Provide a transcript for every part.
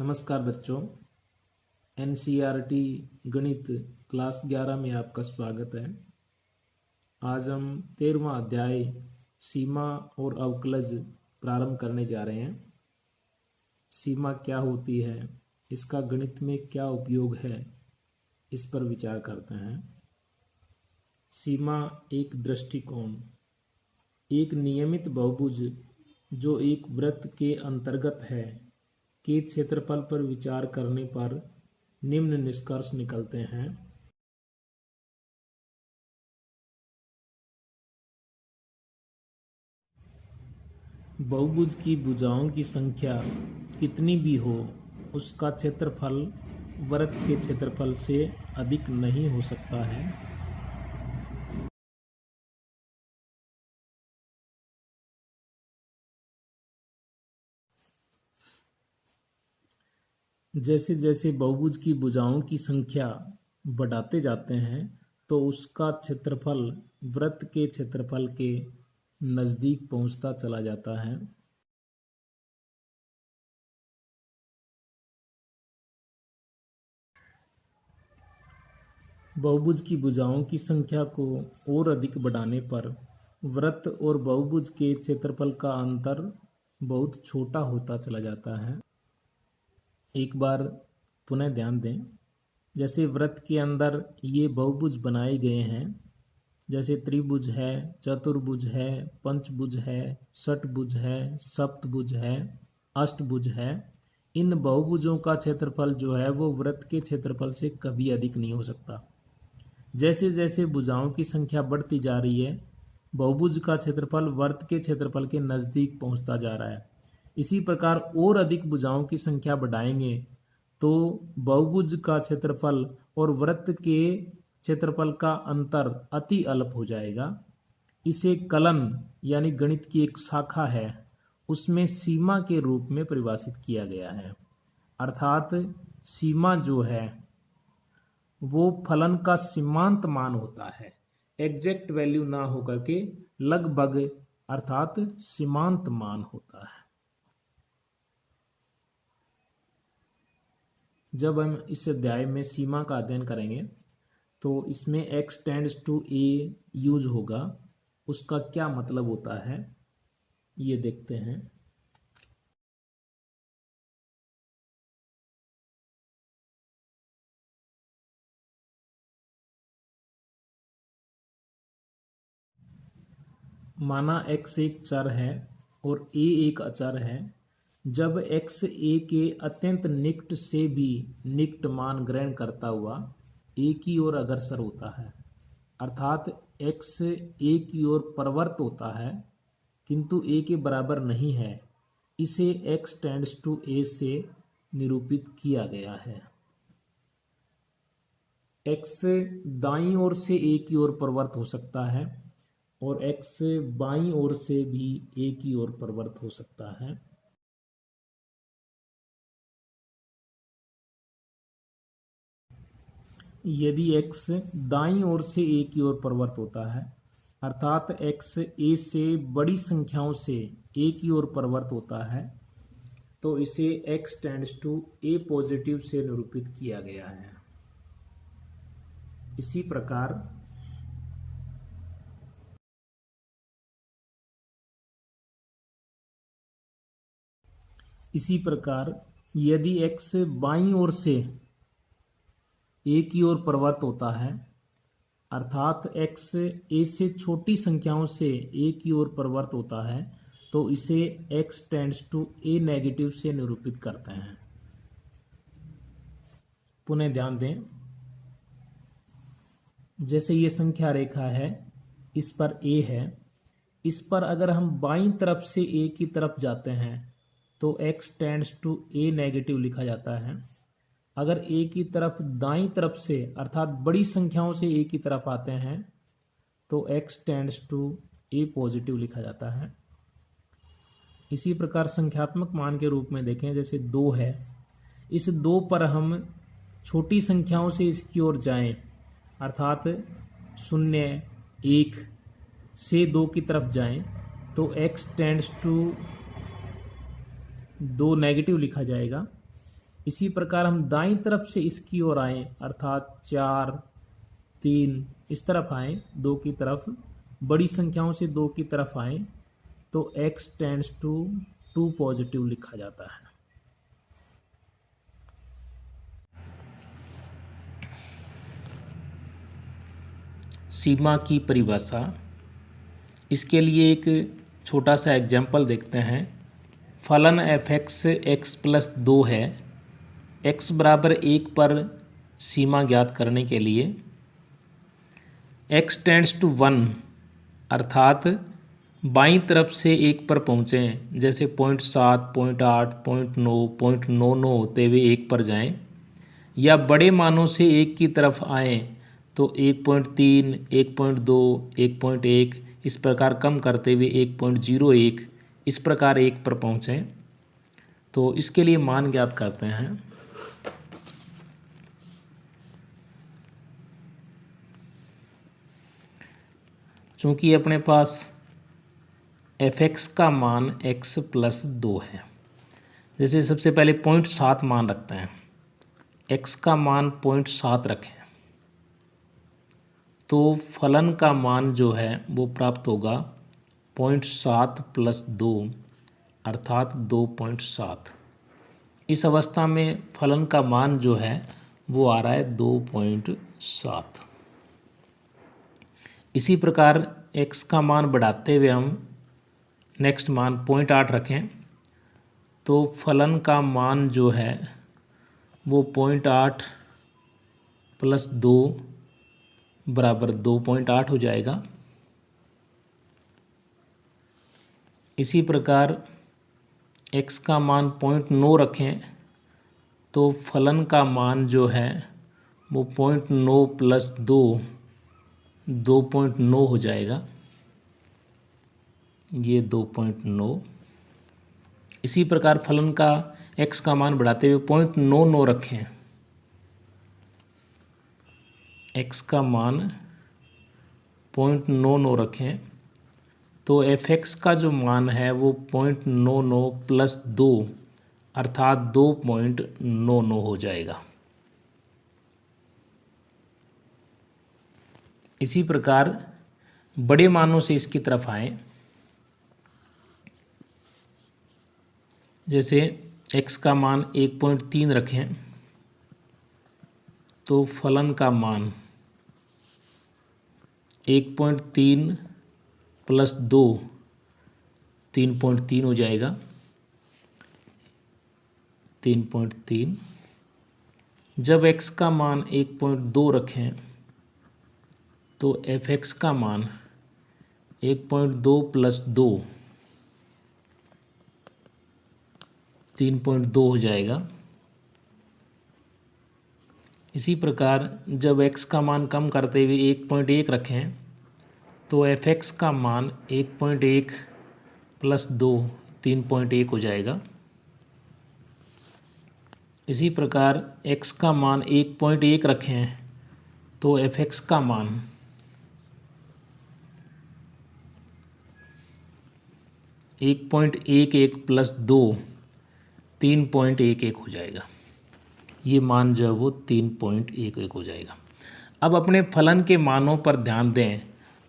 नमस्कार बच्चों। एनसीईआरटी गणित क्लास 11 में आपका स्वागत है। आज हम 13वां अध्याय सीमा और अवकलज प्रारंभ करने जा रहे हैं। सीमा क्या होती है, इसका गणित में क्या उपयोग है, इस पर विचार करते हैं। सीमा एक दृष्टिकोण, एक नियमित बहुभुज जो एक वृत्त के अंतर्गत है के क्षेत्रफल पर विचार करने पर निम्न निष्कर्ष निकलते हैं। बहुभुज की भुजाओं की संख्या कितनी भी हो, उसका क्षेत्रफल वृत्त के क्षेत्रफल से अधिक नहीं हो सकता है। जैसे जैसे बहुभुज की भुजाओं की संख्या बढ़ाते जाते हैं तो उसका क्षेत्रफल वृत्त के क्षेत्रफल के नज़दीक पहुंचता चला जाता है। बहुभुज की भुजाओं की संख्या को और अधिक बढ़ाने पर वृत्त और बहुभुज के क्षेत्रफल का अंतर बहुत छोटा होता चला जाता है। एक बार पुनः ध्यान दें, जैसे वृत्त के अंदर ये बहुभुज बनाए गए हैं, जैसे त्रिभुज है, चतुर्भुज है, पंचभुज है, षटभुज है, सप्तभुज है, अष्टभुज है। इन बहुभुजों का क्षेत्रफल जो है वो वृत्त के क्षेत्रफल से कभी अधिक नहीं हो सकता। जैसे जैसे भुजाओं की संख्या बढ़ती जा रही है, बहुभुज का क्षेत्रफल वृत्त के क्षेत्रफल के नज़दीक पहुंचता जा रहा है। इसी प्रकार और अधिक भुजाओं की संख्या बढ़ाएंगे तो बहुभुज का क्षेत्रफल और वृत्त के क्षेत्रफल का अंतर अति अल्प हो जाएगा। इसे कलन यानी गणित की एक शाखा है, उसमें सीमा के रूप में परिभाषित किया गया है। अर्थात सीमा जो है वो फलन का सीमांत मान होता है, एग्जैक्ट वैल्यू ना होकर के लगभग अर्थात सीमांत मान होता है। जब हम इस अध्याय में सीमा का अध्ययन करेंगे तो इसमें x tends to a use होगा। उसका क्या मतलब होता है ये देखते हैं। माना x एक चर है और a एक अचर है। जब x a के अत्यंत निकट से भी निकट मान ग्रहण करता हुआ a की ओर अग्रसर होता है, अर्थात x a की ओर प्रवृत्त होता है किंतु a के बराबर नहीं है, इसे x टेंड्स टू a से निरूपित किया गया है। x दाईं ओर से a की ओर प्रवृत्त हो सकता है और x बाईं ओर से भी a की ओर प्रवृत्त हो सकता है। यदि x दाईं ओर से a की ओर प्रवृत्त होता है, अर्थात x a से बड़ी संख्याओं से a की ओर प्रवृत्त होता है, तो इसे x tends to a positive से निरूपित किया गया है। इसी प्रकार यदि x बाईं ओर से a की ओर प्रवृत्त होता है, अर्थात x a से छोटी संख्याओं से a की ओर प्रवृत्त होता है, तो इसे x tends to a negative से निरूपित करते हैं। पुनः ध्यान दें, जैसे ये संख्या रेखा है, इस पर a है, इस पर अगर हम बाईं तरफ से a की तरफ जाते हैं तो x tends to a negative लिखा जाता है। अगर a की तरफ दाईं तरफ से अर्थात बड़ी संख्याओं से a की तरफ आते हैं तो x tends to a positive लिखा जाता है। इसी प्रकार संख्यात्मक मान के रूप में देखें, जैसे 2 है, इस 2 पर हम छोटी संख्याओं से इसकी ओर जाएं, अर्थात 0, 1 से 2 की तरफ जाएं तो x टेंड्स टू 2 नेगेटिव लिखा जाएगा। इसी प्रकार हम दाईं तरफ से इसकी ओर आए अर्थात 4, 3 इस तरफ आए, 2 की तरफ, बड़ी संख्याओं से 2 की तरफ आए तो x टेंड्स टू 2 पॉजिटिव लिखा जाता है। सीमा की परिभाषा, इसके लिए एक छोटा सा एग्जाम्पल देखते हैं। फलन f(x) x+2 है। x बराबर 1 पर सीमा ज्ञात करने के लिए x टेंड्स टू 1 अर्थात बाईं तरफ से 1 पर पहुँचें, जैसे 0.7, 0.8, 0.9, 0.99 होते हुए 1 पर जाएं, या बड़े मानों से 1 की तरफ आएँ तो 1.3, 1.2, 1.1 इस प्रकार कम करते हुए 1.01 इस प्रकार 1 पर पहुँचें। तो इसके लिए मान ज्ञात करते हैं। चूँकि अपने पास f(x) का मान x+2 है, जैसे सबसे पहले 0.7 मान रखते हैं, x का मान 0.7 रखें तो फलन का मान जो है वो प्राप्त होगा 0.7 + 2 अर्थात 2.7। इस अवस्था में फलन का मान जो है वो आ रहा है 2.7। इसी प्रकार x का मान बढ़ाते हुए हम नेक्स्ट मान 0.8 रखें तो फलन का मान जो है वो 0.8 + 2 बराबर 2.8 हो जाएगा। इसी प्रकार x का मान 0.9 रखें तो फलन का मान जो है वो 0.9 + 2 2.9 हो जाएगा, ये 2.9। इसी प्रकार फलन का x का मान बढ़ाते हुए 0.99 रखें, x का मान 0.99 रखें तो f(x) का जो मान है वो 0.99 + 2 अर्थात 2.99 हो जाएगा। इसी प्रकार बड़े मानों से इसकी तरफ आएं, जैसे x का मान 1.3 रखें तो फलन का मान 1.3 + 2 3.3 हो जाएगा, 3.3। जब x का मान 1.2 रखें तो f(x) का मान 1.2 + 2 3.2 हो जाएगा। इसी प्रकार जब x का मान कम करते हुए 1.1 रखें तो f(x) का मान 1.1 + 2 3.1 हो जाएगा। इसी प्रकार x का मान 1.1 रखें तो f(x) का मान 1.11 + 2 3.11 हो जाएगा। ये मान जो है वो 3.11 हो जाएगा। अब अपने फलन के मानों पर ध्यान दें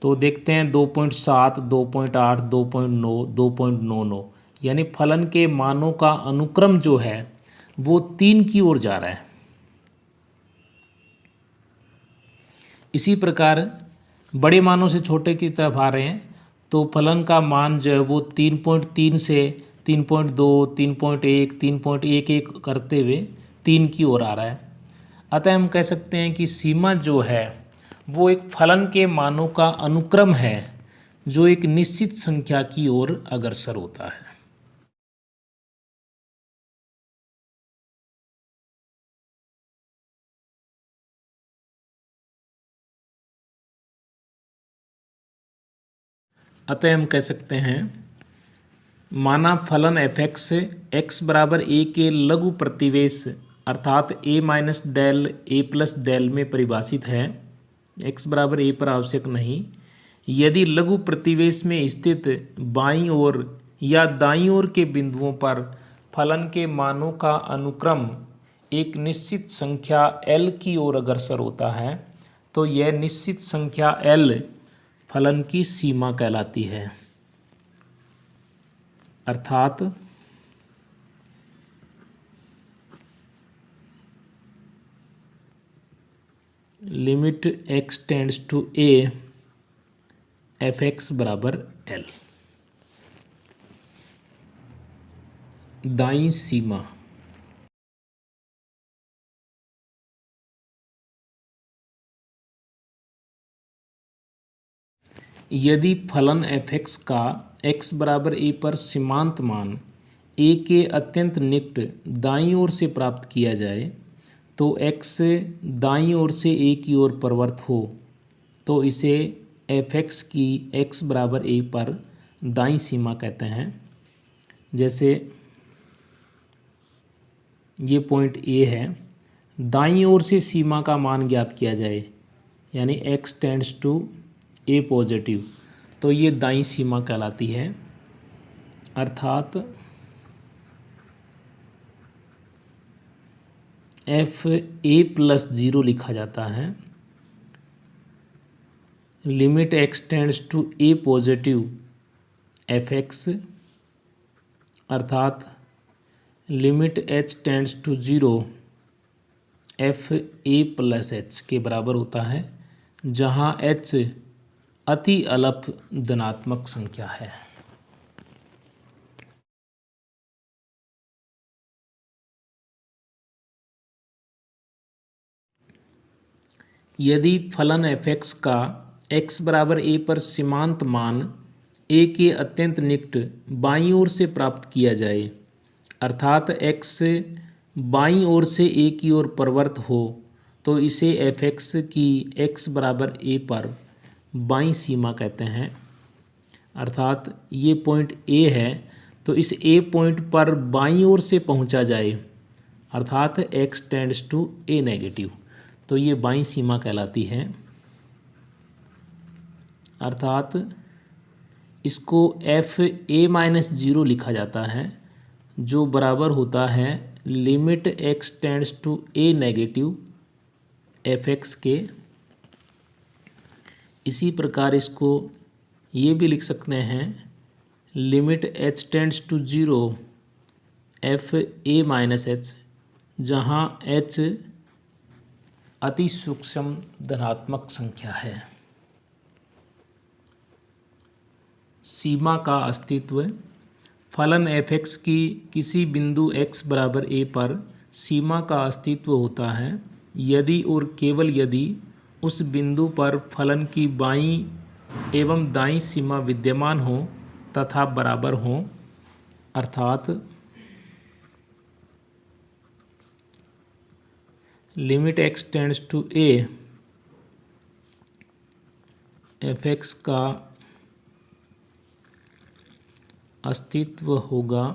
तो देखते हैं 2.7, 2.8, 2.9, 2.99 यानी फलन के मानों का अनुक्रम जो है वो 3 की ओर जा रहा है। इसी प्रकार बड़े मानों से छोटे की तरफ आ रहे हैं तो फलन का मान जो है वो 3.3 से 3.2, 3.1, 3.11 करते हुए 3 की ओर आ रहा है। अतः हम कह सकते हैं कि सीमा जो है वो एक फलन के मानों का अनुक्रम है जो एक निश्चित संख्या की ओर अग्रसर होता है। अतः हम कह सकते हैं माना फलन f(x) x बराबर a के लघु प्रतिवेश अर्थात a minus del a plus del में परिभाषित है, x बराबर a पर आवश्यक नहीं। यदि लघु प्रतिवेश में स्थित बाईं ओर या दाईं ओर के बिंदुओं पर फलन के मानों का अनुक्रम एक निश्चित संख्या l की ओर अग्रसर होता है तो यह निश्चित संख्या l फलन की सीमा कहलाती है। अर्थात limit x tends to a f(x) बराबर l। दाईं सीमा। यदि फलन f(x) का x बराबर a पर सीमांत मान a के अत्यंत निकट दाईं ओर से प्राप्त किया जाए तो x दाईं ओर से a की ओर प्रवृत्त हो तो इसे f(x) की x बराबर a पर दाईं सीमा कहते हैं। जैसे ये पॉइंट A है, दाईं ओर से सीमा का मान ज्ञात किया जाए यानी x tends to a positive तो ये दाईं सीमा कहलाती है। अर्थात fa+0 लिखा जाता है। Limit x tends to a positive f(x) अर्थात limit h tends to 0 fa+h के बराबर होता है, जहाँ h अति अल्प धनात्मक संख्या है। यदि फलन f(x) का x बराबर a पर सीमांत मान a के अत्यंत निकट बाईं ओर से प्राप्त किया जाए अर्थात x बाईं ओर से a की ओर प्रवृत्त हो तो इसे f(x) की x बराबर a पर बाईं सीमा कहते हैं। अर्थात ये पॉइंट A है तो इस A पॉइंट पर बाईं ओर से पहुंचा जाए अर्थात x tends to a negative तो ये बाईं सीमा कहलाती है। अर्थात इसको fa-0 लिखा जाता है जो बराबर होता है limit x tends to a negative f(x) के। इसी प्रकार इसको ये भी लिख सकते हैं limit h tends to 0 fa-h, जहाँ h अति सूक्ष्म धनात्मक संख्या है। सीमा का अस्तित्व। फलन f(x) की किसी बिंदु x बराबर a पर सीमा का अस्तित्व होता है यदि और केवल यदि उस बिंदु पर फलन की बाईं एवं दाईं सीमा विद्यमान हो तथा बराबर हो। अर्थात limit x tends to a f(x) का अस्तित्व होगा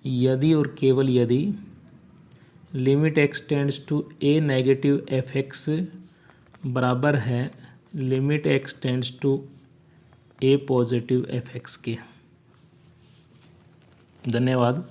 यदि और केवल यदि limit x tends to a negative f(x) बराबर है limit x tends to a positive f(x) के। धन्यवाद।